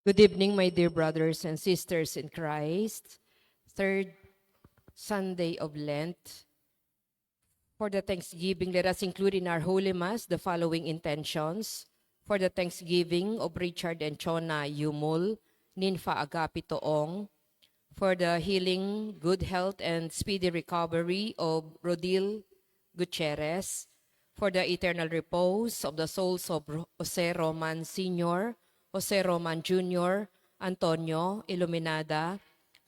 Good evening, my dear brothers and sisters in Christ. Third Sunday of Lent. For the Thanksgiving, let us include in our Holy Mass the following intentions. For the Thanksgiving of Richard and Chona Yumul, Ninfa Agapito Ong. For the healing, good health, and speedy recovery of Rodil Gutierrez. For the eternal repose of the souls of Jose Roman Sr., Jose Roman Jr., Antonio Iluminada,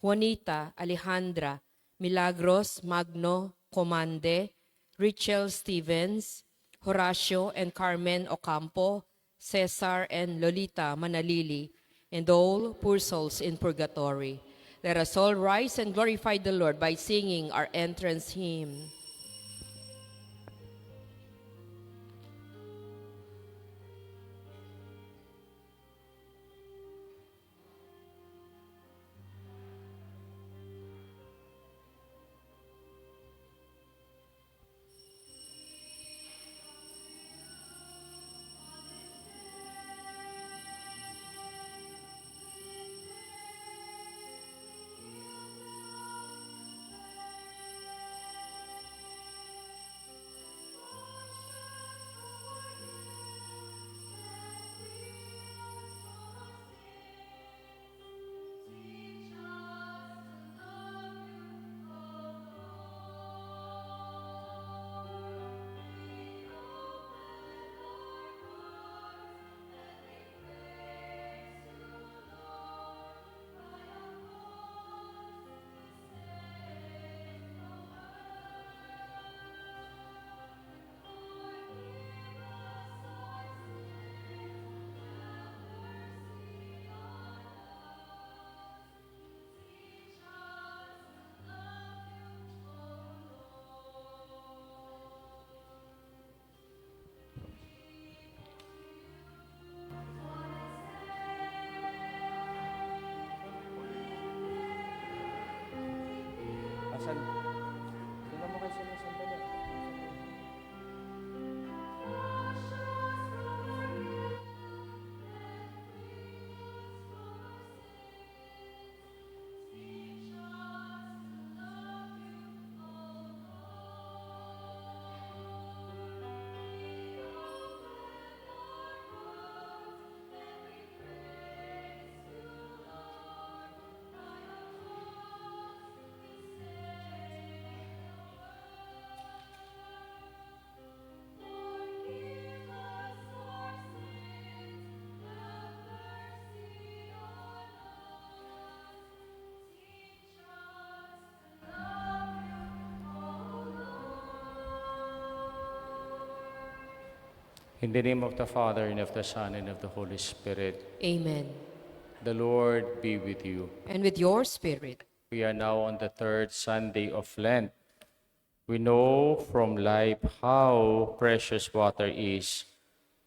Juanita Alejandra, Milagros Magno Comande, Richel Stevens, Horacio and Carmen Ocampo, Cesar and Lolita Manalili, and all poor souls in purgatory. Let us all rise and glorify the Lord by singing our entrance hymn. Asan? Tingnan mo kayo sila sandali. In the name of the Father, and of the Son, and of the Holy Spirit. Amen. The Lord be with you. And with your spirit. We are now on the third Sunday of Lent. We know from life how precious water is.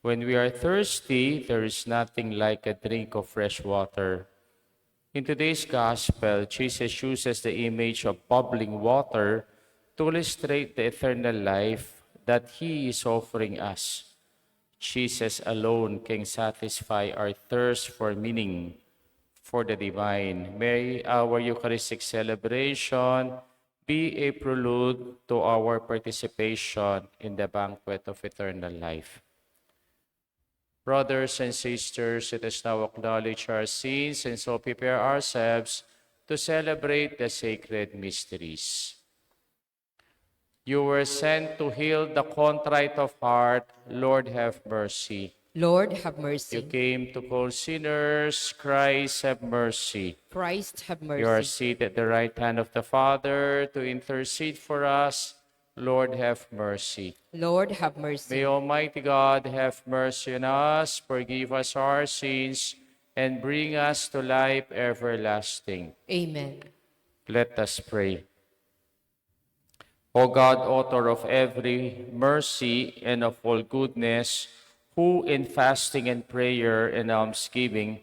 When we are thirsty, there is nothing like a drink of fresh water. In today's Gospel, Jesus uses the image of bubbling water to illustrate the eternal life that He is offering us. Jesus alone can satisfy our thirst for meaning, for the divine. May our Eucharistic celebration be a prelude to our participation in the banquet of eternal life. Brothers and sisters, let us now acknowledge our sins and so prepare ourselves to celebrate the sacred mysteries. You were sent to heal the contrite of heart. Lord, have mercy. Lord, have You mercy. came to call sinners. Christ, have mercy. Christ, have You are mercy. seated at the right hand of the Father to intercede for us. Lord, have mercy. Lord, have May mercy. Almighty God have mercy on us, forgive us our sins, and bring us to life everlasting. Amen. Let us pray. O God, author of every mercy and of all goodness, who in fasting and prayer and almsgiving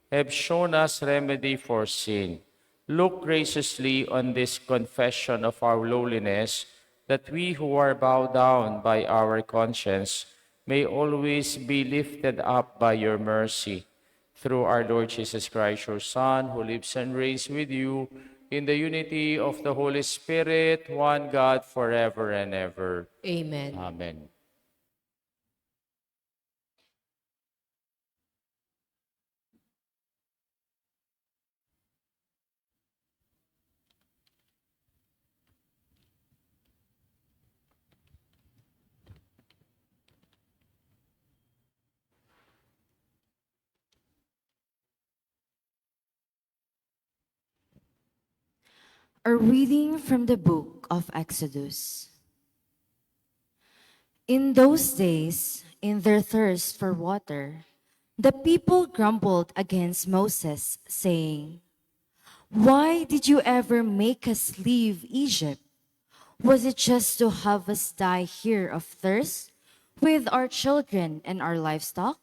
have shown us remedy for sin, look graciously on this confession of our lowliness, that we who are bowed down by our conscience may always be lifted up by your mercy. through our Lord Jesus Christ, your Son, who lives and reigns with you in the unity of the Holy Spirit, one God, forever and ever. Amen. Amen. A reading from the book of Exodus. In those days, in their thirst for water, the people grumbled against Moses, saying, "Why did you ever make us leave Egypt? Was it just to have us die here of thirst, with our children and our livestock?"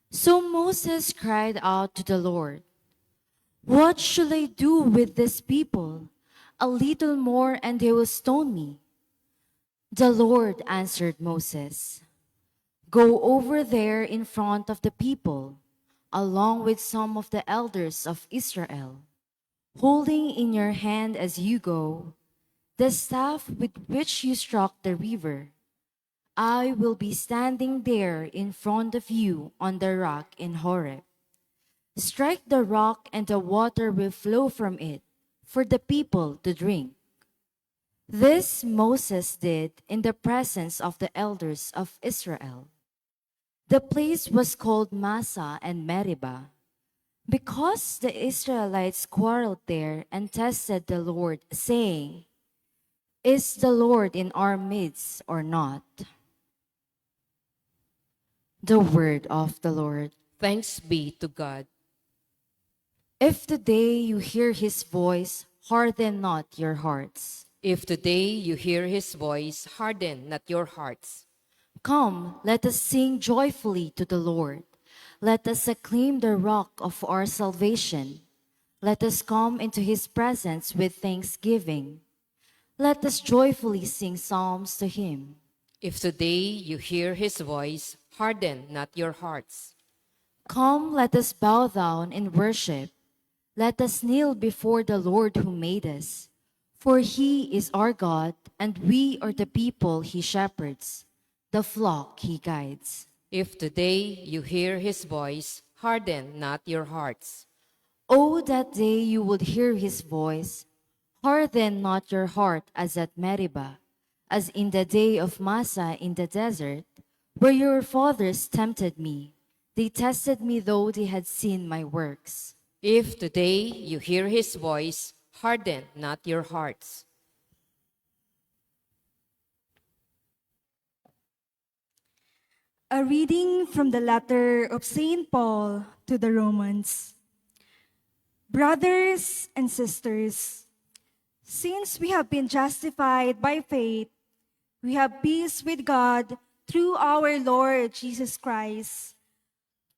So Moses cried out to the Lord, "What shall I do with this people? A little more and they will stone me." The Lord answered Moses, "Go over there in front of the people, along with some of the elders of Israel, holding in your hand as you go the staff with which you struck the river. I will be standing there in front of you on the rock in Horeb. Strike the rock and the water will flow from it for the people to drink." This Moses did in the presence of the elders of Israel. The place was called Massa and Meribah, because the Israelites quarreled there and tested the Lord, saying, "Is the Lord in our midst or not?" The word of the Lord. Thanks be to God. If today you hear his voice, harden not your hearts. If today you hear his voice, harden not your hearts. Come, let us sing joyfully to the Lord. Let us acclaim the rock of our salvation. Let us come into his presence with thanksgiving. Let us joyfully sing psalms to him. If today you hear his voice, harden not your hearts. Come, let us bow down and worship. Let us kneel before the Lord who made us. For he is our God, and we are the people he shepherds, the flock he guides. If today you hear his voice, harden not your hearts. Oh, that day you would hear his voice. Harden not your heart as at Meribah, as in the day of Massa in the desert, where your fathers tempted me. They tested me though they had seen my works. If today you hear his voice, harden not your hearts. A reading from the letter of St. Paul to the Romans. Brothers and sisters, since we have been justified by faith, we have peace with God through our Lord Jesus Christ,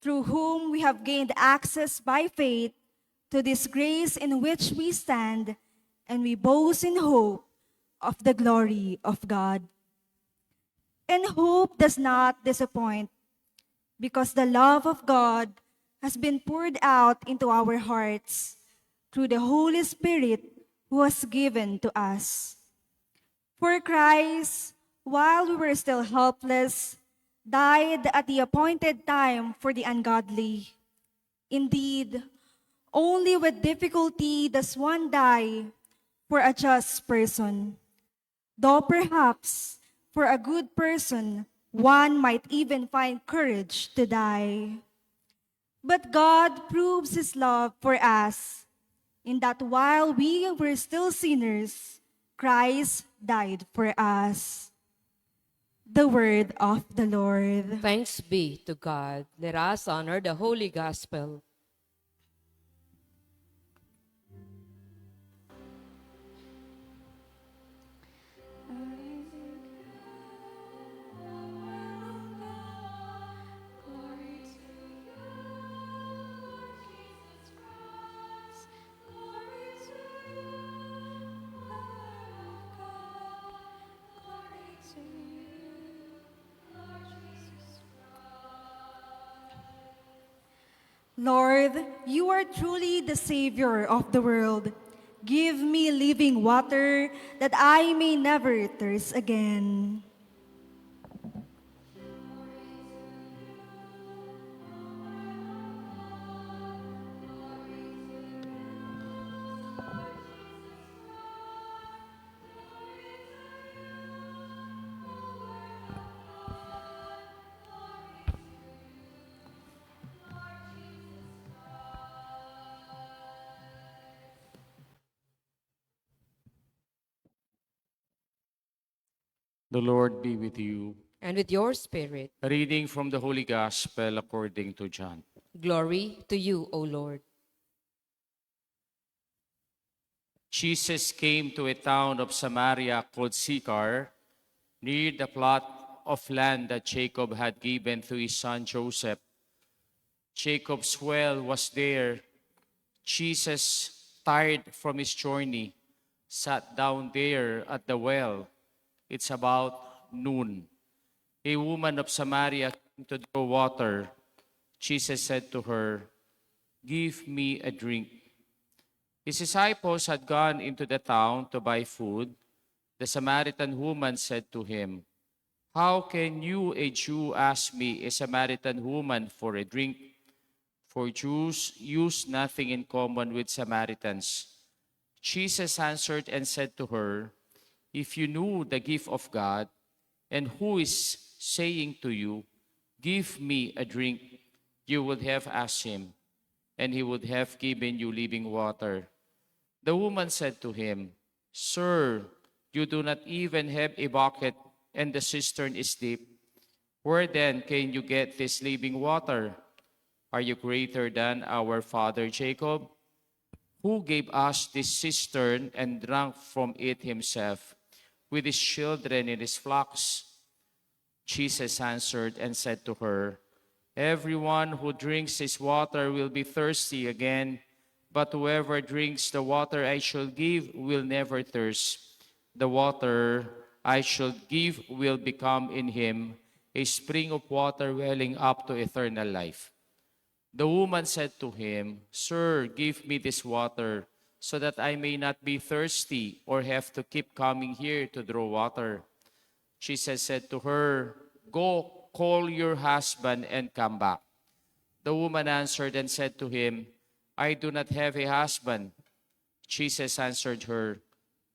through whom we have gained access by faith to this grace in which we stand, and we boast in hope of the glory of God. And hope does not disappoint, because the love of God has been poured out into our hearts through the Holy Spirit who was given to us. For Christ, while we were still helpless, died at the appointed time for the ungodly. Indeed, only with difficulty does one die for a just person, though perhaps for a good person, one might even find courage to die. But God proves his love for us in that while we were still sinners, Christ died for us. The word of the Lord. Thanks be to God. Let us honor the Holy Gospel. Lord, you are truly the Savior of the world. Give me living water that I may never thirst again. The Lord be with you. And with your spirit. A reading from the Holy Gospel according to John. Glory to you, O Lord. Jesus came to a town of Samaria called Sychar, near the plot of land that Jacob had given to his son Joseph. Jacob's well was there. Jesus, tired from his journey, sat down there at the well. It's about noon. A woman of Samaria came to draw water. Jesus said to her, "Give me a drink." His disciples had gone into the town to buy food. The Samaritan woman said to him, "How can you, a Jew, ask me, a Samaritan woman, for a drink?" For Jews use nothing in common with Samaritans. Jesus answered and said to her, "If you knew the gift of God, and who is saying to you, 'Give me a drink,' you would have asked him, and he would have given you living water." The woman said to him, "Sir, you do not even have a bucket, and the cistern is deep. Where then can you get this living water? Are you greater than our father Jacob, who gave us this cistern and drank from it himself, with his children and his flocks?" Jesus answered and said to her, "Everyone who drinks this water will be thirsty again, but whoever drinks the water I shall give will never thirst. The water I shall give will become in him a spring of water welling up to eternal life." The woman said to him, "Sir, give me this water, so that I may not be thirsty or have to keep coming here to draw water." Jesus said to her, "Go, call your husband and come back." The woman answered and said to him, "I do not have a husband." Jesus answered her,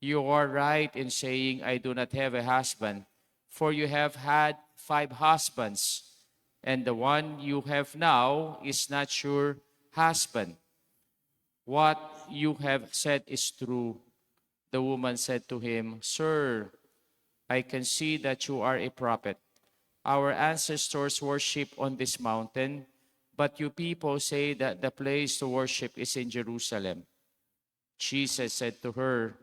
"You are right in saying, 'I do not have a husband,' for you have had 5 husbands, and the one you have now is not your husband. What you have said is true." The woman said to him, "Sir, I can see that you are a prophet. Our ancestors worship on this mountain, but you people say that the place to worship is in Jerusalem." Jesus said to her,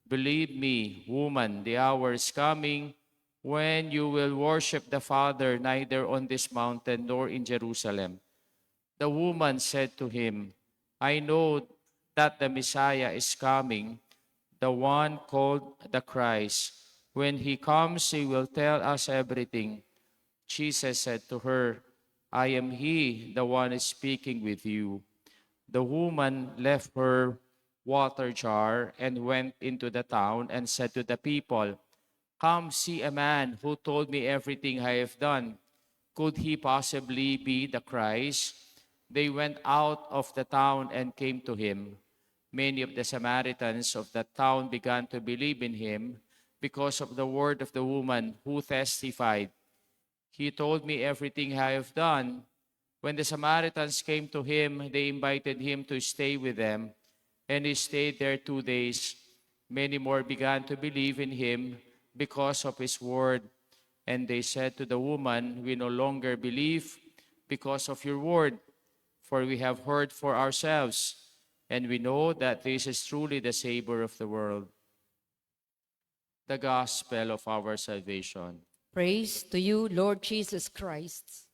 "Believe me, woman, the hour is coming when you will worship the Father neither on this mountain nor in Jerusalem." The woman said to him, "I know that the Messiah is coming, the one called the Christ. When he comes, he will tell us everything." Jesus said to her, "I am he, the one speaking with you." The woman left her water jar and went into the town and said to the people, "Come see a man who told me everything I have done. Could he possibly be the Christ?" They went out of the town and came to him. Many of the Samaritans of that town began to believe in him because of the word of the woman who testified, "He told me everything I have done." When the Samaritans came to him, they invited him to stay with them, and he stayed there 2 days. Many more began to believe in him because of his word. And they said to the woman, "We no longer believe because of your word, for we have heard for ourselves, and we know that this is truly the Savior of the world." The Gospel of our salvation. Praise to you, Lord Jesus Christ.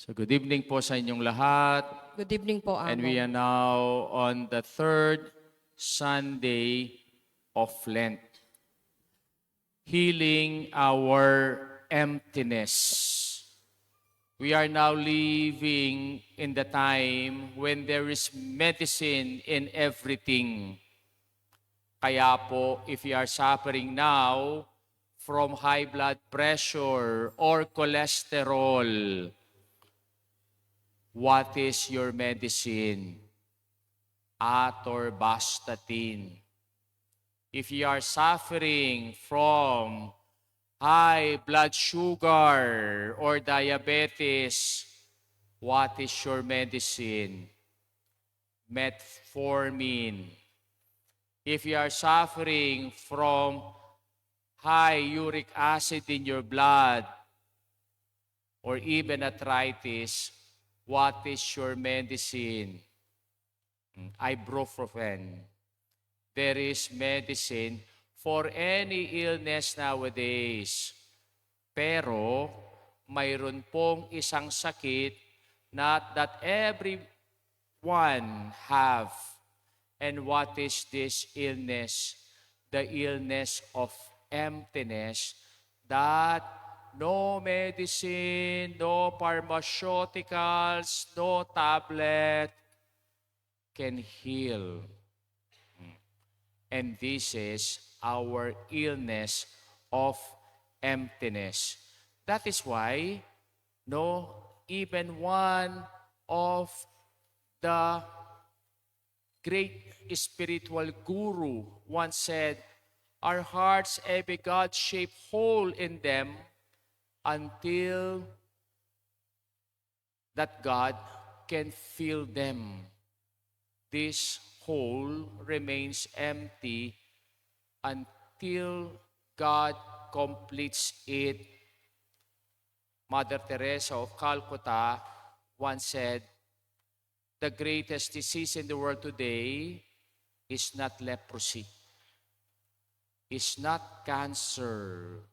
So good evening po sa inyong lahat. Good evening po, And we Amo. are now on the 3rd Sunday of Lent. Healing our emptiness. We are now living in the time when there is medicine in everything. Kaya po, if you are suffering now from high blood pressure or cholesterol, what is your medicine? Atorvastatin. If you are suffering from high blood sugar or diabetes, what is your medicine? Metformin. If you are suffering from high uric acid in your blood or even arthritis, what is your medicine? Ibuprofen. There is medicine for any illness nowadays. Pero mayroon pong isang sakit not that everyone have. And what is this illness? The illness of emptiness, that no medicine, no pharmaceuticals, no tablet can heal. And this is our illness of emptiness. That is why, no, even one of the great spiritual guru once said, our hearts have a God-shaped hole in them until that God can fill them. This hole remains empty until God completes it. Mother Teresa of Calcutta once said, the greatest disease in the world today is not leprosy, is not cancer,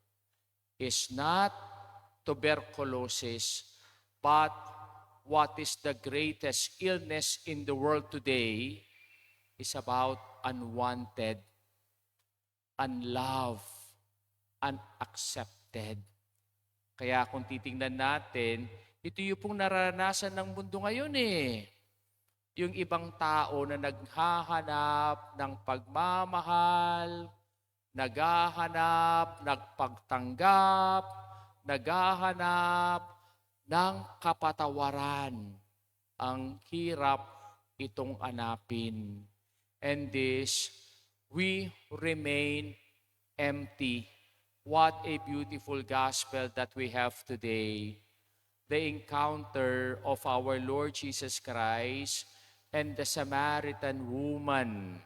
is not tuberculosis, but what is the greatest illness in the world today is about unwanted, unloved, unaccepted. Kaya kung titingnan natin, ito yung pong naranasan ng mundo ngayon eh. Yung ibang tao na naghahanap ng pagmamahal, naghahanap, nagpagtanggap, naghahanap ng kapatawaran. Ang hirap itong hanapin. And this, we remain empty. What a beautiful gospel that we have today. The encounter of our Lord Jesus Christ and the Samaritan woman.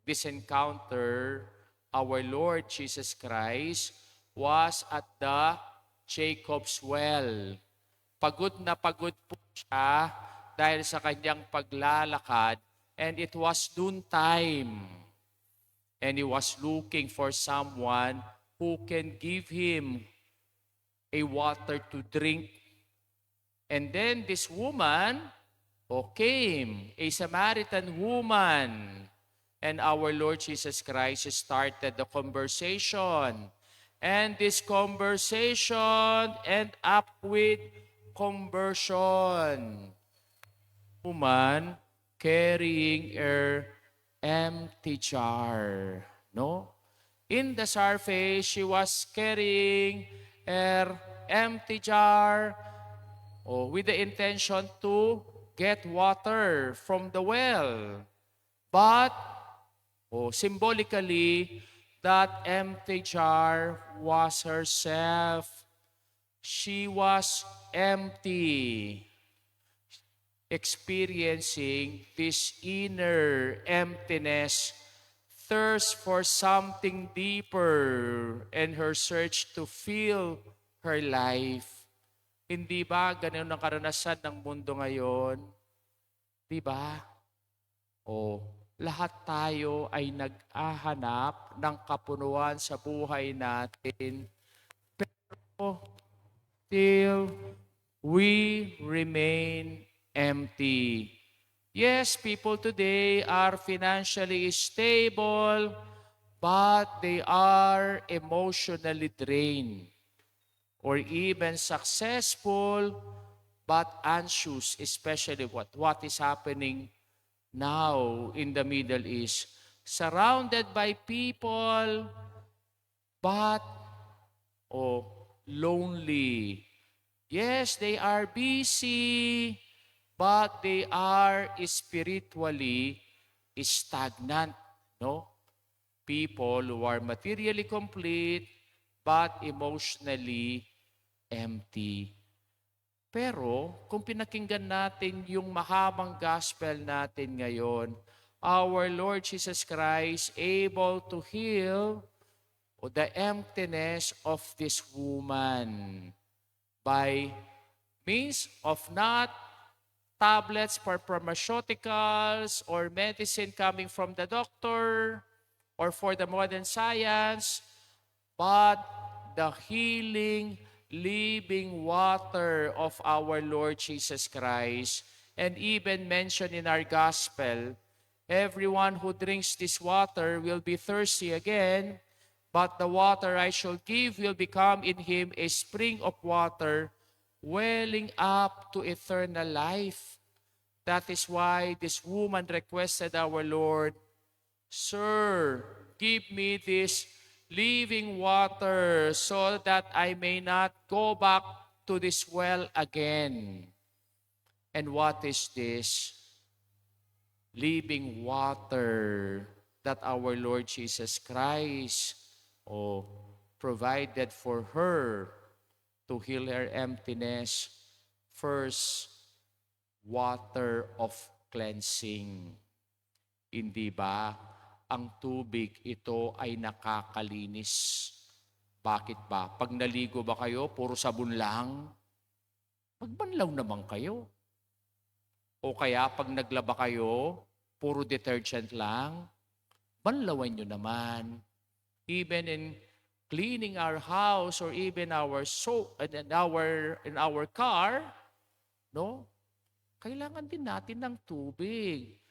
This encounter, our Lord Jesus Christ was at the Jacob's well. Pagod na pagod po siya dahil sa kanyang paglalakad, and it was noontime. And he was looking for someone who can give him a water to drink. And then this woman came, a Samaritan woman. And our Lord Jesus Christ started the conversation. And this conversation ended up with conversion. Woman carrying her empty jar. No? In the surface, she was carrying her empty jar with the intention to get water from the well. But symbolically, that empty jar was herself. She was empty, experiencing this inner emptiness, thirst for something deeper, and her search to fill her life. Hindi ba ganun ang karanasan ng mundo ngayon? Di ba? Lahat tayo ay nag-ahanap ng kapunuan sa buhay natin. Pero till we remain empty. Yes, people today are financially stable, but they are emotionally drained. or even successful but anxious, especially what is happening now in the Middle East. Surrounded by people, but lonely. Yes, they are busy, but they are spiritually stagnant. No? People who are materially complete, but emotionally empty. Pero kung pinakinggan natin yung mahabang gospel natin ngayon, our Lord Jesus Christ able to heal the emptiness of this woman by means of not tablets for pharmaceuticals or medicine coming from the doctor or for the modern science, but the healing, living water of our Lord Jesus Christ. And even mentioned in our gospel, everyone who drinks this water will be thirsty again, but the water I shall give will become in him a spring of water welling up to eternal life. That is why this woman requested our Lord, Sir, give me this living water so that I may not go back to this well again. And what is this living water that our Lord Jesus Christ provided for her to heal her emptiness? First, water of cleansing. Hindi ba? Ang tubig ito ay nakakalinis. Bakit ba? Pag naligo ba kayo, puro sabon lang? Magbanlaw naman kayo. O kaya pag naglaba kayo, puro detergent lang? Banlawan nyo naman. Even in cleaning our house or even our soap in our car, no? Kailangan din natin ng tubig.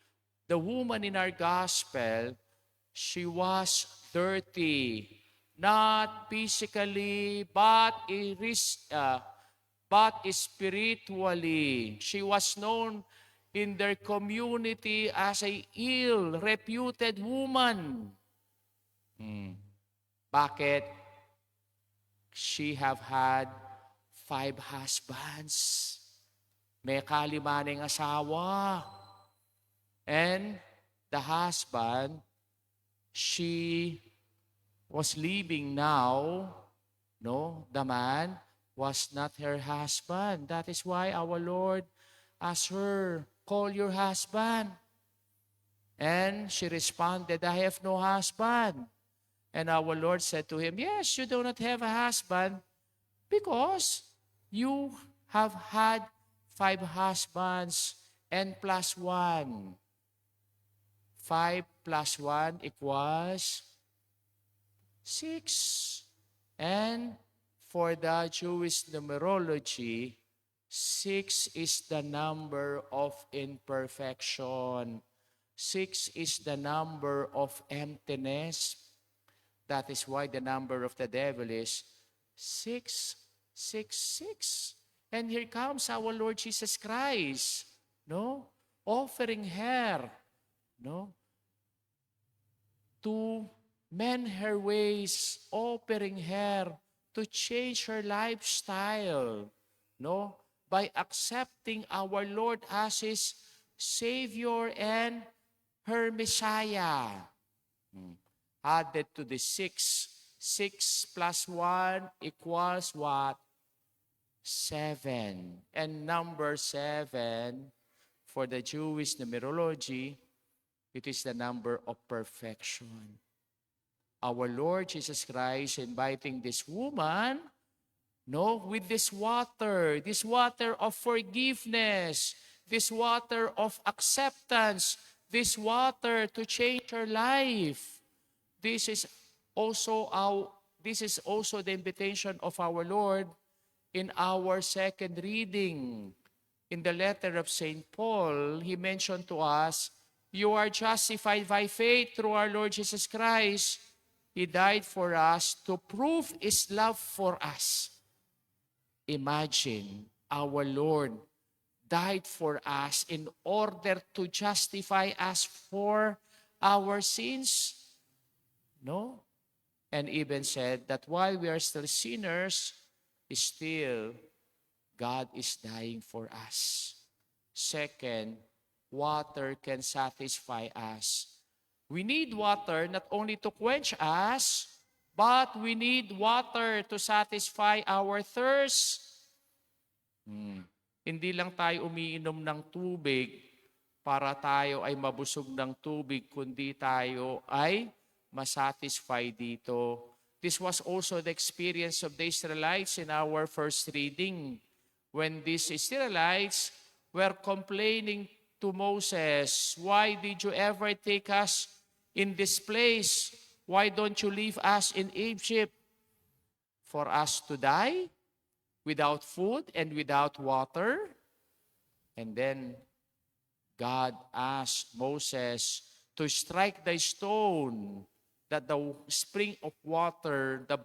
The woman in our gospel, she was dirty, not physically, but spiritually. She was known in their community as a ill-reputed woman. Bakit? She have had 5 husbands. May kalimaning asawa. And the husband, she was leaving now, no? The man was not her husband. That is why our Lord asked her, call your husband. And she responded, I have no husband. And our Lord said to him, yes, you do not have a husband because you have had 5 husbands and plus 1. 5 plus 1 equals 6. And for the Jewish numerology, 6 is the number of imperfection. 6 is the number of emptiness. That is why the number of the devil is 666. And here comes our Lord Jesus Christ, no? Offering her, no? To mend her ways, offering her to change her lifestyle, no? By accepting our Lord as his Savior and her Messiah. Added to the 6. 6 plus 1 equals what? 7. And number 7, for the Jewish numerology, it is the number of perfection. Our Lord Jesus Christ inviting this woman, no, with this water of forgiveness, this water of acceptance, this water to change her life. This is also the invitation of our Lord in our second reading. In the letter of St. Paul, he mentioned to us, you are justified by faith through our Lord Jesus Christ. He died for us to prove his love for us. Imagine, our Lord died for us in order to justify us for our sins. No? And even said that while we are still sinners, still God is dying for us. Second, water can satisfy us. We need water not only to quench us, but we need water to satisfy our thirst. Hindi lang tayo umiinom ng tubig para tayo ay mabusog ng tubig, kundi tayo ay masatisfy dito. This was also the experience of the Israelites in our first reading. When these Israelites were complaining to Moses, "Why did you ever take us in this place? Why don't you leave us in Egypt for us to die without food and without water?" And then God asked Moses to strike the stone, that the spring of water, the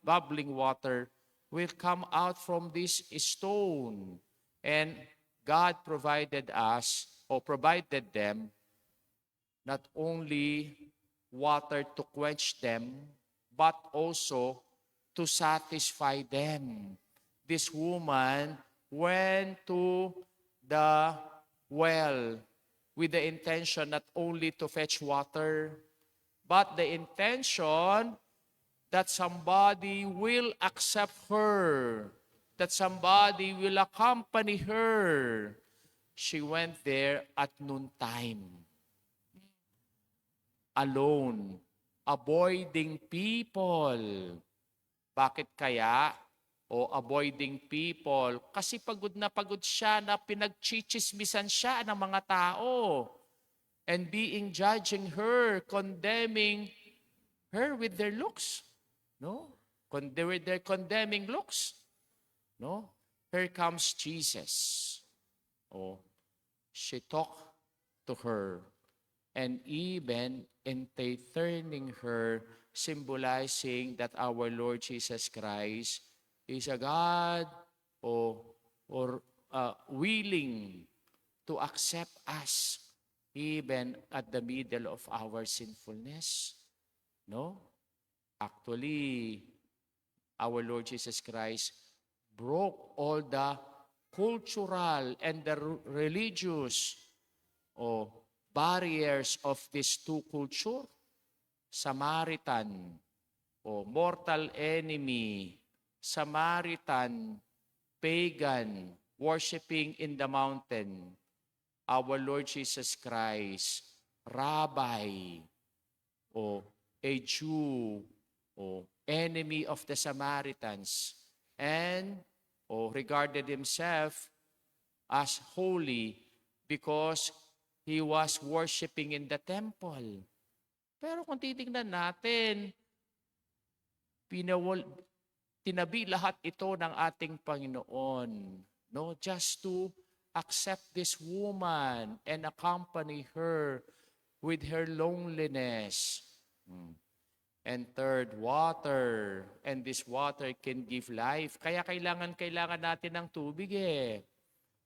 bubbling water, will come out from this stone. And God provided us, or provided them, not only water to quench them, but also to satisfy them. This woman went to the well with the intention not only to fetch water, but the intention that somebody will accept her, that somebody will accompany her. She went there at noontime, alone, avoiding people. Bakit kaya? O avoiding people? Kasi pagod na pagod siya na pinagchichismisan siya ng mga tao. And being judging her, condemning her with their looks. No? With their condemning looks. No? Here comes Jesus. Oh, she talked to her. And even entertaining her, symbolizing that our Lord Jesus Christ is a God or willing to accept us even at the middle of our sinfulness. No? Actually, our Lord Jesus Christ broke all the cultural and the religious barriers of these two culture. Samaritan, mortal enemy, Samaritan, pagan, worshiping in the mountain. Our Lord Jesus Christ, rabbi, a Jew, enemy of the Samaritans, and regarded himself as holy because he was worshiping in the temple. Pero kung titingnan natin, tinabi lahat ito ng ating Panginoon, no? Just to accept this woman and accompany her with her loneliness. And third, water. And this water can give life. Kaya kailangan natin ng tubig eh.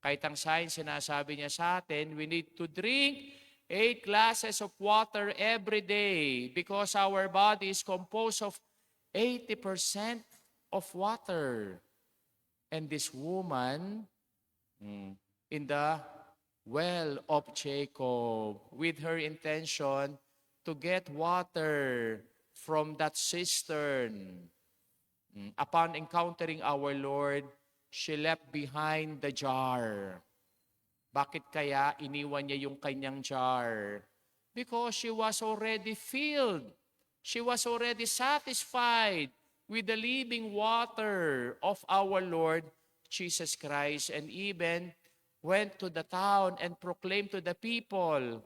Kahit ang science sinasabi niya sa atin, we need to drink 8 glasses of water every day because our body is composed of 80% of water. And this woman, in the well of Jacob, with her intention to get water from that cistern, upon encountering our Lord, she left behind the jar. Bakit kaya iniwan niya yung kanyang jar? Because she was already filled. She was already satisfied with the living water of our Lord Jesus Christ, and even went to the town and proclaimed to the people,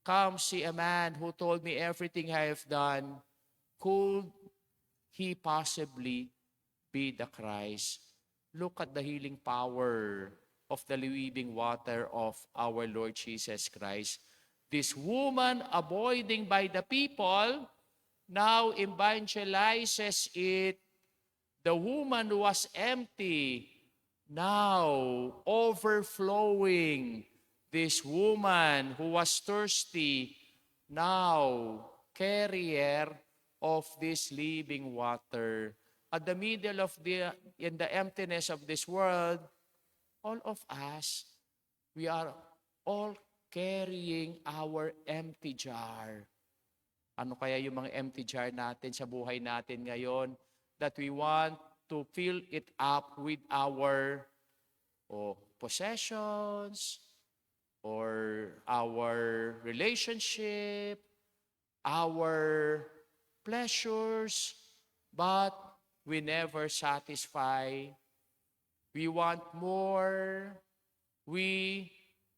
"Come see a man who told me everything I have done. Could he possibly be the Christ?" Look at the healing power of the living water of our Lord Jesus Christ. This woman, avoiding by the people, now evangelizes it The woman who was empty, now overflowing. This woman who was thirsty, now carrier of this living water. At the middle of in the emptiness of this world, all of us, we are all carrying our empty jar. Ano kaya yung mga empty jar natin sa buhay natin ngayon that we want to fill it up with our possessions or our relationship, our pleasures, but we never satisfy. We want more. We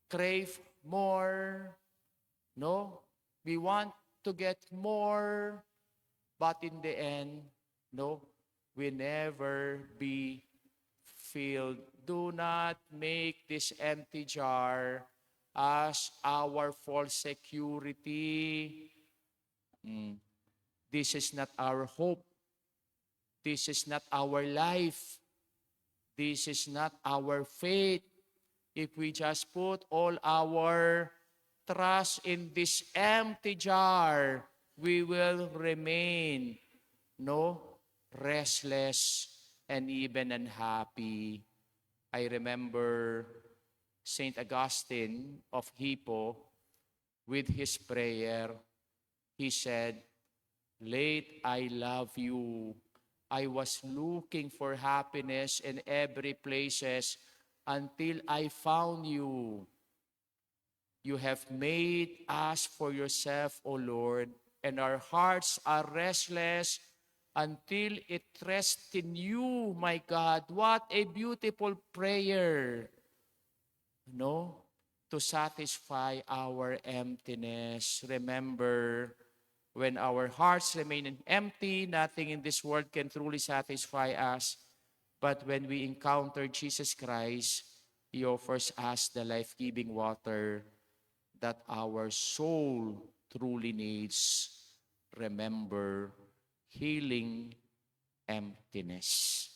crave more. No? We want to get more, but in the end, no, we never be filled. Do not make this empty jar as our false security. This is not our hope. This is not our life. This is not our faith. If we just put all our trust in this empty jar, we will remain, restless and even unhappy. I remember Saint Augustine of Hippo, with his prayer, he said, "Late I love you. I was looking for happiness in every places until I found you. You have made us for yourself, O Lord, and our hearts are restless until it rests in you, my God." What a beautiful prayer, to satisfy our emptiness. Remember, when our hearts remain empty, nothing in this world can truly satisfy us. But when we encounter Jesus Christ, He offers us the life-giving water that our soul truly needs. Remember, healing emptiness.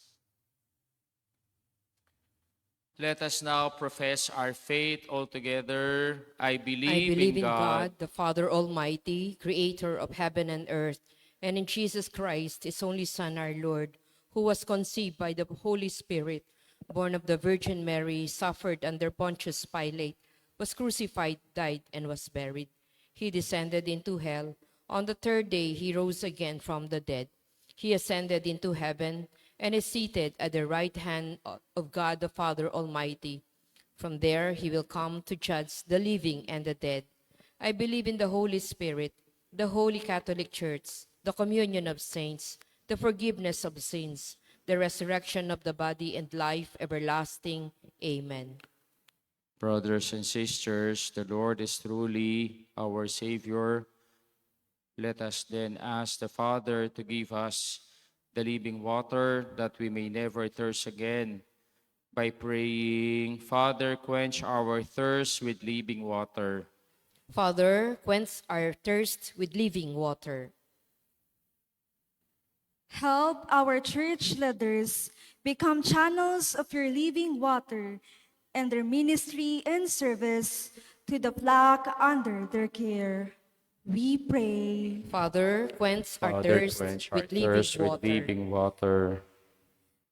Let us now profess our faith all together. I I believe believe in in God, God, the Father Almighty, creator of heaven and earth, and in Jesus Christ, his only Son, our Lord, who was conceived by the Holy Spirit, born of the Virgin Mary, suffered under Pontius Pilate, was crucified, died, and was buried. He descended into hell. On the third day, he rose again from the dead. He ascended into heaven and is seated at the right hand of God the Father Almighty. From there, he will come to judge the living and the dead. I believe in the Holy Spirit, the Holy Catholic Church, the communion of saints, the forgiveness of sins, the resurrection of the body, and life everlasting. Amen. brothers and sisters, the Lord is truly our Savior. Let us then ask the Father to give us the living water that we may never thirst again. By praying, Father, quench our thirst with living water. Father, quench our thirst with living water. Help our church leaders become channels of your living water and their ministry and service to the flock under their care. We pray. Father, quench our Father, thirst quench our with living thirst with water. living water.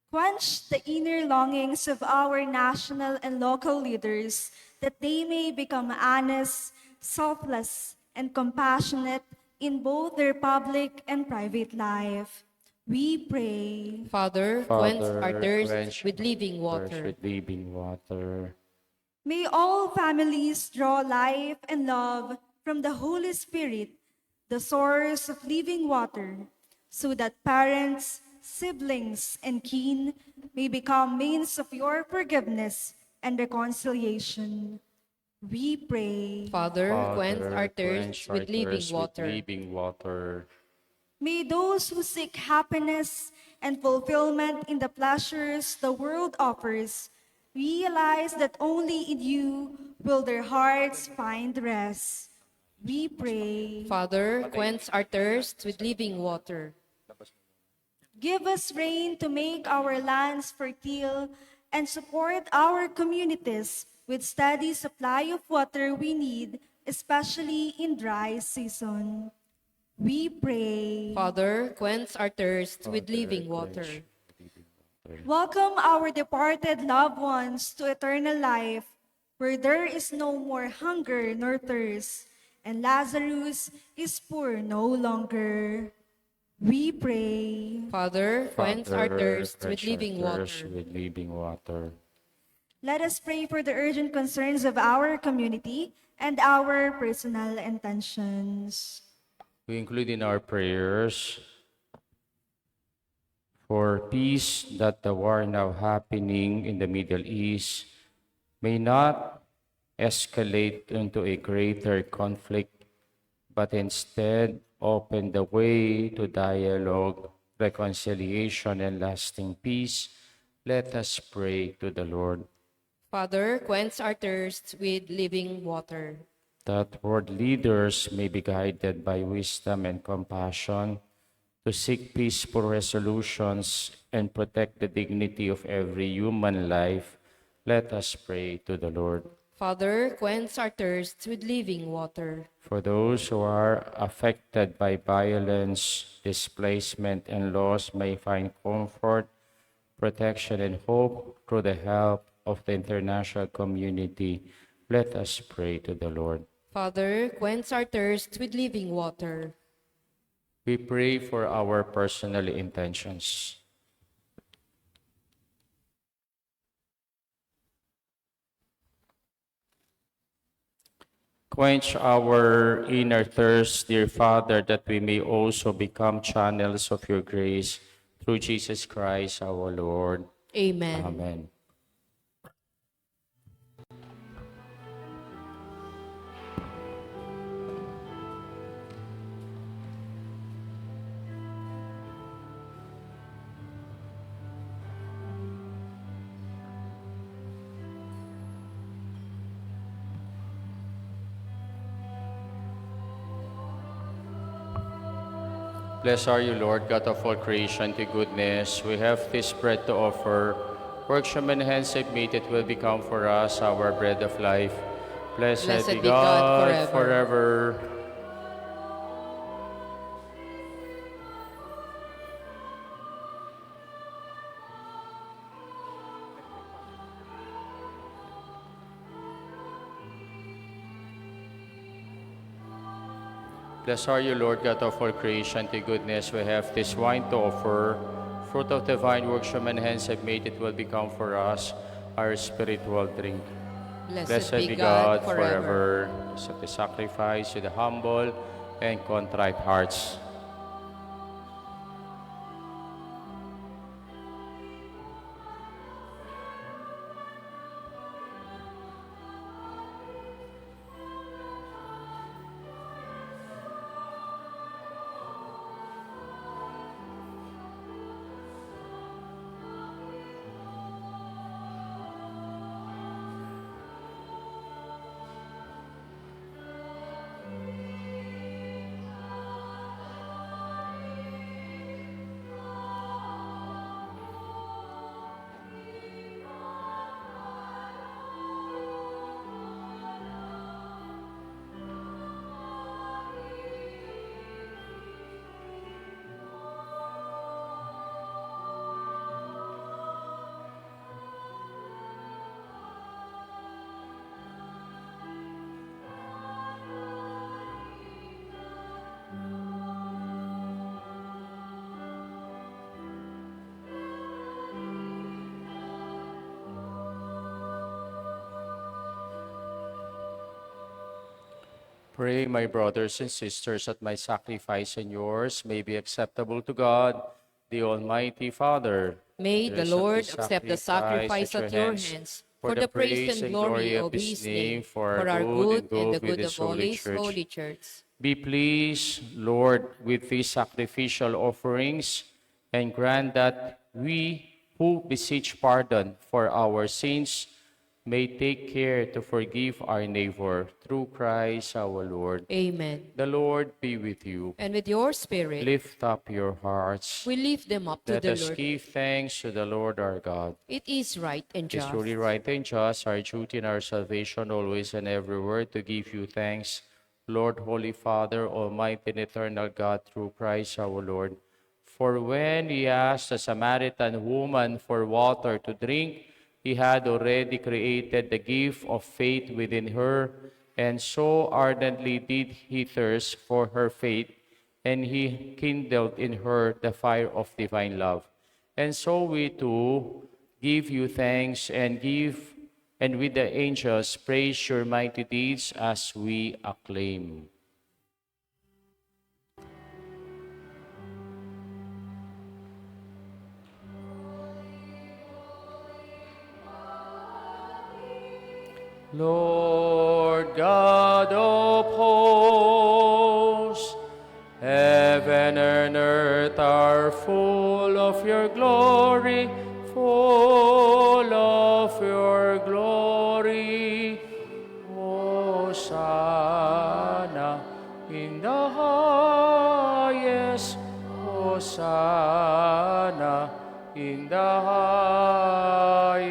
Quench the inner longings of our national and local leaders that they may become honest, selfless, and compassionate in both their public and private life. We pray. Father, quench our Father, thirst quench with living our thirst water. with living water. May all families draw life and love from the Holy Spirit, the source of living water, so that parents, siblings, and kin may become means of your forgiveness and reconciliation. We pray. Father, quench our Father, quench thirst our with living thirst with water. living water. May those who seek happiness and fulfillment in the pleasures the world offers realize that only in you will their hearts find rest. We pray. Father, quench our thirst with living water. Give us rain to make our lands fertile and support our communities with steady supply of water we need, especially in dry season. We pray. Father, quench our thirst with Father, living quench water. Welcome our departed loved ones to eternal life, where there is no more hunger nor thirst, and Lazarus is poor no longer. We pray. Father, quench our Father, thirst with quench our living thirst water. with living water. Let us pray for the urgent concerns of our community and our personal intentions. We include in our prayers for peace that the war now happening in the Middle East may not escalate into a greater conflict, but instead open the way to dialogue, reconciliation, and lasting peace. Let us pray to the Lord. Father, quench our thirst with living water. That world leaders may be guided by wisdom and compassion to seek peaceful resolutions and protect the dignity of every human life. Let us pray to the Lord. Father, quench our thirst with living water. For those who are affected by violence, displacement, and loss may find comfort, protection, and hope through the help of the international community. Let us pray to the Lord. Father, quench our thirst with living water. We pray for our personal intentions. Quench our inner thirst, dear Father, that we may also become channels of your grace through Jesus Christ our Lord. Amen. Amen. Blessed are you, Lord, God of all creation, to goodness. We have this bread to offer. Workshop and hands have made it will become for us our bread of life. Blessed be God forever. Blessed are you, Lord, God of all creation, to goodness. We have this wine to offer. Fruit of the vine, workshop and hands have made it will become for us our spiritual drink. Blessed be God forever. Accept the sacrifice to the humble and contrite hearts. Pray, my brothers and sisters, that my sacrifice and yours may be acceptable to God, the Almighty Father. May the Accept Lord this accept the sacrifice at your hands for the praise and glory of his name, for our good and the good of all his holy church. Be pleased, Lord, with these sacrificial offerings, and grant that we who beseech pardon for our sins may take care to forgive our neighbor through Christ our Lord. Amen. The Lord be with you. And with your spirit, Lift up your hearts. we lift them up to Let the us Lord. give thanks to the Lord our God. It is right and It is just. truly right and just, our duty and our salvation, always and everywhere, to give you thanks, Lord, Holy Father, Almighty and eternal God, through Christ our Lord. For when he asked the Samaritan woman for water to drink, he had already created the gift of faith within her, and so ardently did he thirst for her faith, and he kindled in her the fire of divine love. And so we too give you thanks and with the angels praise your mighty deeds as we acclaim. Lord God of hosts, heaven and earth are full of your glory, full of your glory. Hosanna in the highest, Hosanna in the highest.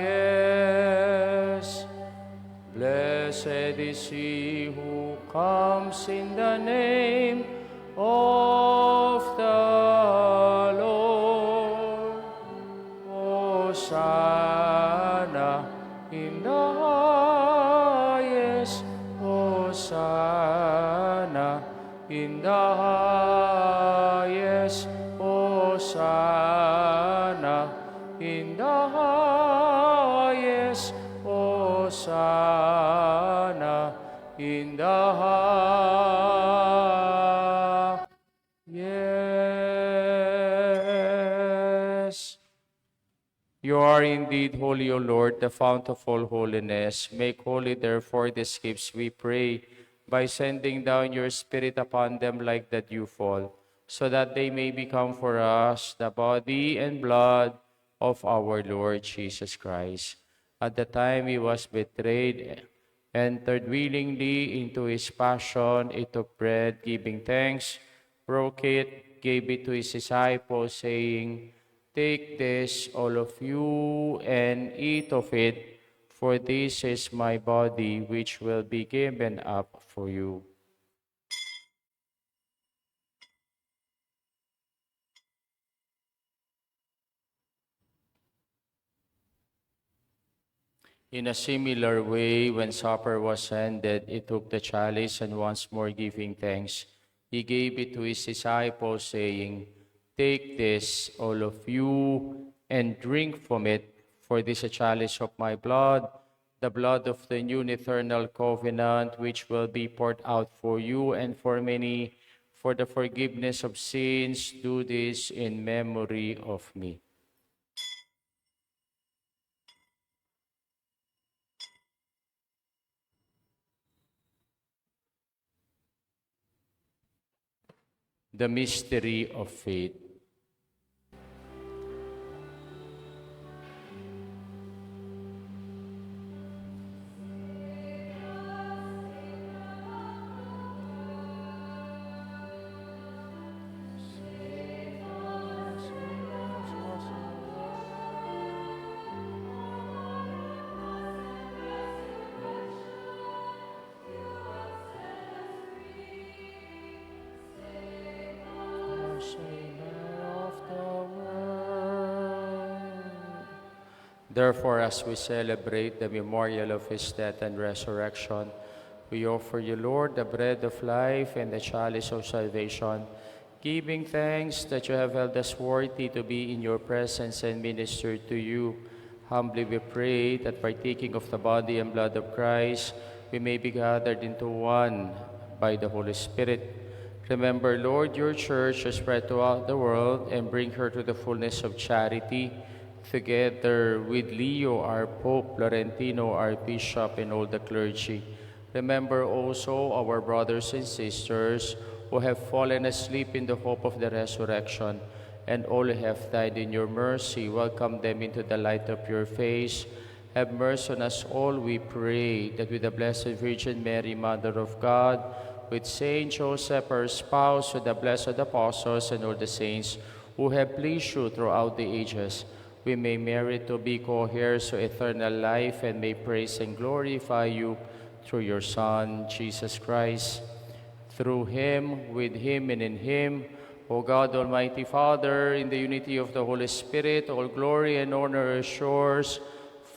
Blessed is he who comes in the name of the Lord. Hosanna in the highest, Hosanna in the highest, Hosanna in the highest, Hosanna in the highest. You are indeed holy, O Lord, the fount of all holiness. Make holy, therefore, these gifts, we pray, by sending down your Spirit upon them like the dewfall, so that they may become for us the body and blood of our Lord Jesus Christ. At the time he was betrayed, entered willingly into his passion, he took bread, giving thanks, broke it, gave it to his disciples, saying, "Take this, all of you, and eat of it, for this is my body, which will be given up for you." In a similar way, when supper was ended, he took the chalice, and once more giving thanks, he gave it to his disciples, saying, "Take this, all of you, and drink from it, for this is a chalice of my blood, the blood of the new and eternal covenant, which will be poured out for you and for many, for the forgiveness of sins. Do this in memory of me." The mystery of faith. Therefore, as we celebrate the memorial of his death and resurrection, we offer you, Lord, the bread of life and the chalice of salvation, giving thanks that you have held us worthy to be in your presence and minister to you. Humbly we pray that partaking of the body and blood of Christ, we may be gathered into one by the Holy Spirit. Remember, Lord, your church has spread throughout the world, and bring her to the fullness of charity, together with Leo, our Pope, Florentino, our Bishop, and all the clergy. Remember also our brothers and sisters who have fallen asleep in the hope of the resurrection, and all who have died in your mercy. Welcome them into the light of your face, Have mercy on us all, we pray, that with the Blessed Virgin Mary, Mother of God, with Saint Joseph, her spouse, with the blessed apostles and all the saints who have pleased you throughout the ages, we may merit to be co-heirs to eternal life and may praise and glorify you through your Son, Jesus Christ. Through him, with him, and in him, O God, Almighty Father, in the unity of the Holy Spirit, all glory and honor is yours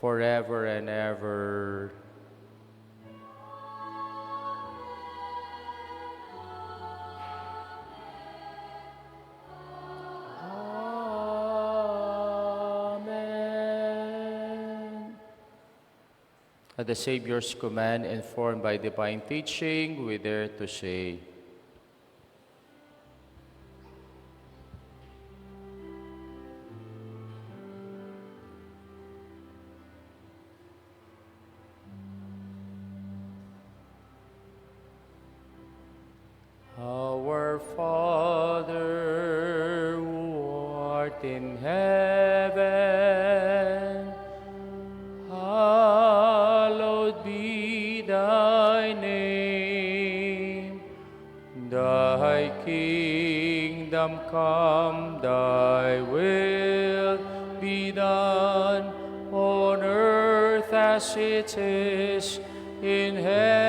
forever and ever. Amen. At the Savior's command, informed by divine teaching, we dare to say, Our Father, who art in heaven, hallowed be thy name. Thy kingdom come, thy will be done, on earth as it is in heaven.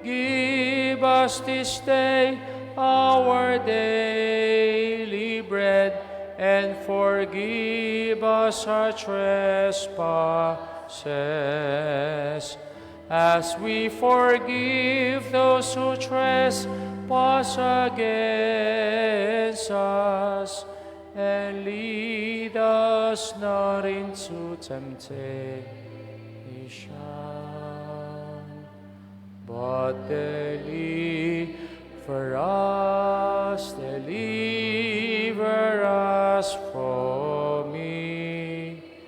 Give us this day our daily bread, and forgive us our trespasses, as we forgive those who trespass against us. And lead us not into temptation, but deliver us from evil.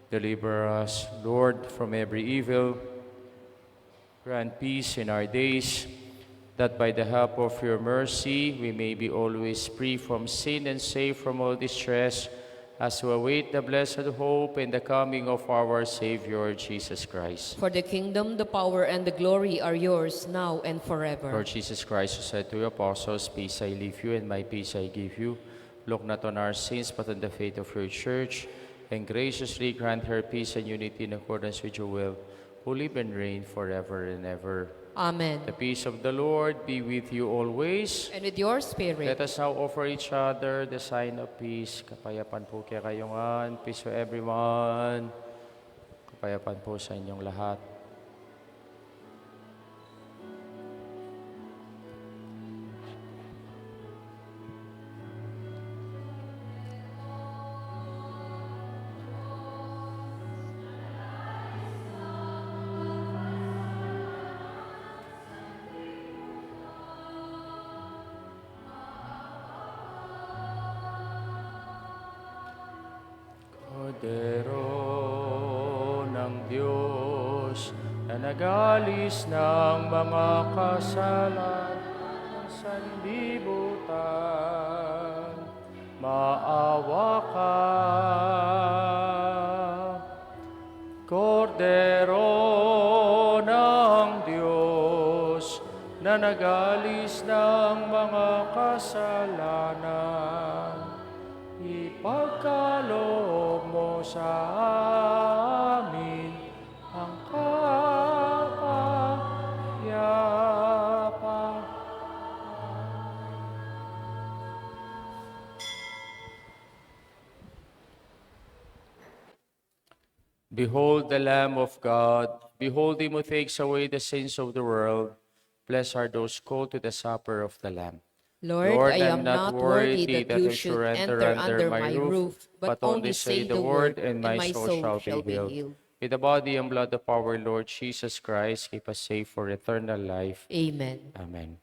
Deliver us, Lord, from every evil. Grant peace in our days, that by the help of your mercy we may be always free from sin and safe from all distress, as we await the blessed hope and the coming of our Savior, Jesus Christ. For the kingdom, the power, and the glory are yours, now and forever. Lord Jesus Christ, who said to your apostles, Peace I leave you, and my peace I give you. Look not on our sins, but on the faith of your church, and graciously grant her peace and unity in accordance with your will, who live and reign forever and ever. Amen. The peace of the Lord be with you always. And with your spirit. Let us now offer each other the sign of peace. Kapayapaan po kaya kayongan. Peace to everyone. Kapayapaan po sa inyong lahat. Kordero ng Diyos na nagalis ng mga kasalan ng sanlibutan, maawa ka. Kordero ng Diyos na nagalis ng mga kasalanan, ipagkaloob mo sa amin ang kapayapaan. Behold the Lamb of God. Behold him who takes away the sins of the world. Blessed are those called to the supper of the Lamb. Lord, I am not worthy that you should enter under my roof, but only say the word, and my soul shall be healed. With the body and blood of our Lord Jesus Christ, keep us safe for eternal life. Amen. Amen.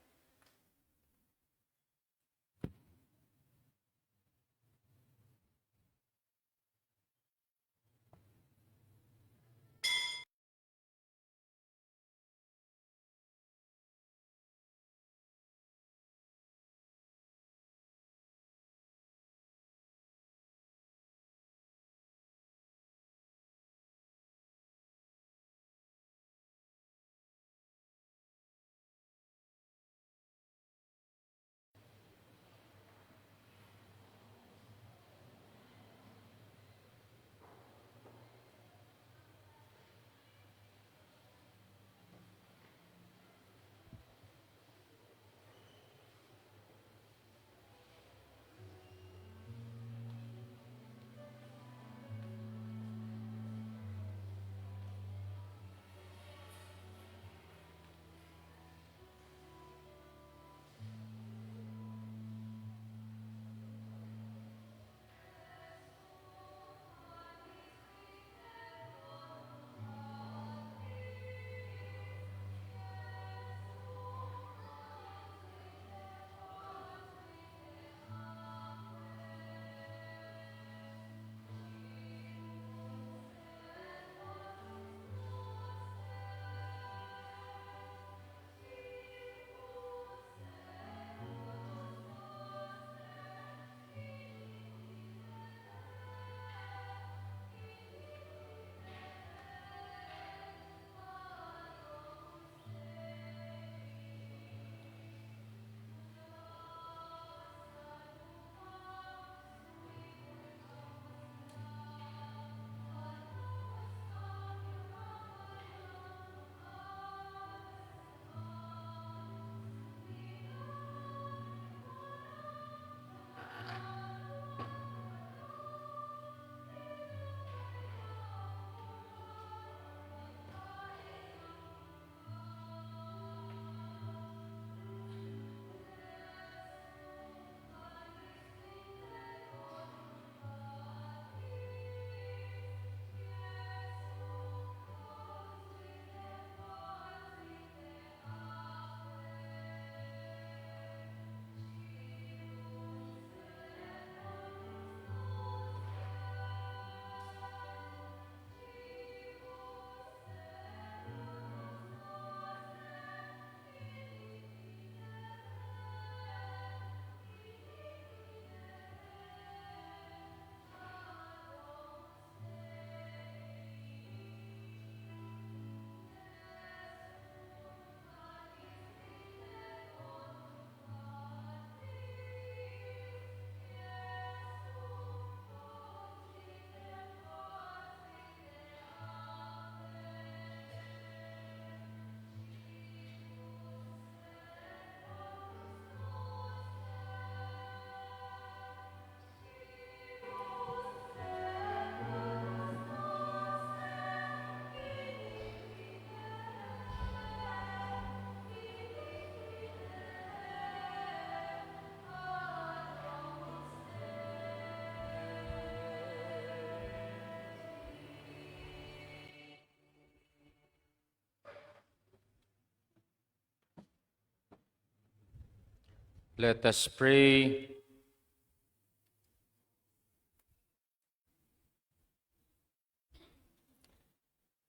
Let us pray.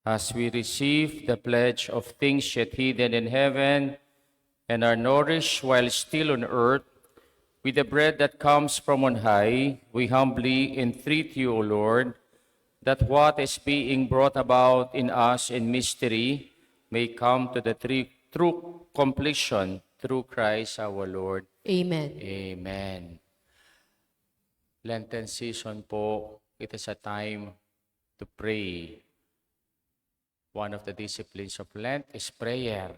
As we receive the pledge of things yet hidden in heaven and are nourished while still on earth with the bread that comes from on high, we humbly entreat you, O Lord, that what is being brought about in us in mystery may come to the true completion through Christ our Lord. Amen. Amen. Lenten season po, it is a time to pray. One of the disciplines of Lent is prayer.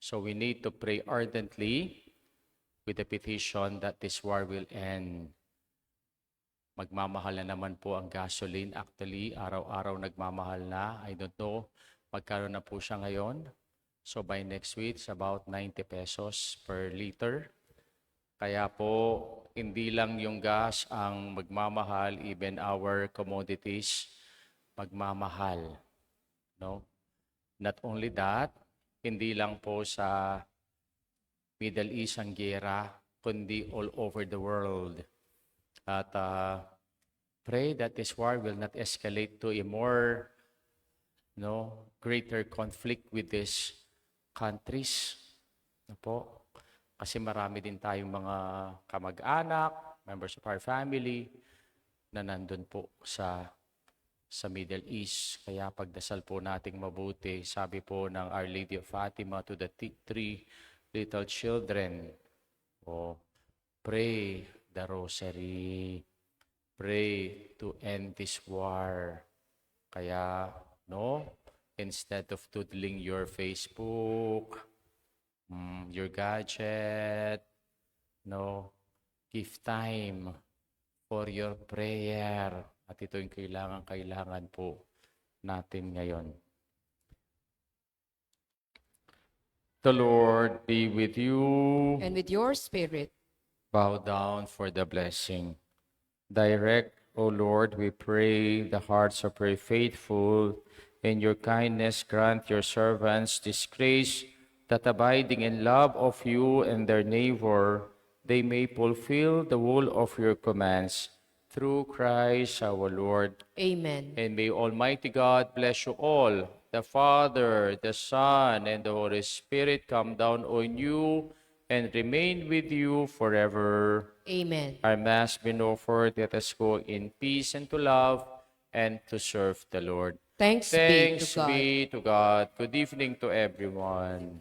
So we need to pray ardently with the petition that this war will end. Magmamahal na naman po ang gasoline. Actually, araw-araw nagmamahal na. I don't know, magkano na po siya ngayon. So by next week, it's about 90 pesos per liter. Kaya po, hindi lang yung gas ang magmamahal, even our commodities magmamahal. No? Not only that, hindi lang po sa Middle East ang gera, kundi all over the world. At pray that this war will not escalate to a more greater conflict with these countries. Po? Kasi marami din tayong mga kamag-anak, members of our family, na nandun po sa Middle East. Kaya pagdasal po nating mabuti, sabi po ng Our Lady of Fatima to the three little children, pray the rosary, pray to end this war. Kaya, instead of doodling your Facebook, your gadget, give time for your prayer. At ito yung kailangan po natin ngayon. The Lord be with you. And with your spirit. Bow down for the blessing. Direct, O Lord, we pray, the hearts of your faithful. In your kindness, grant your servants this grace, that abiding in love of you and their neighbor, they may fulfill the whole of your commands. Through Christ our Lord. Amen. And may Almighty God bless you all, the Father, the Son, and the Holy Spirit come down on you and remain with you forever. Amen. Our Mass been offered. Let us go in peace and to love and to serve the Lord. Thanks Thanks be to God. be to God. Good evening to everyone.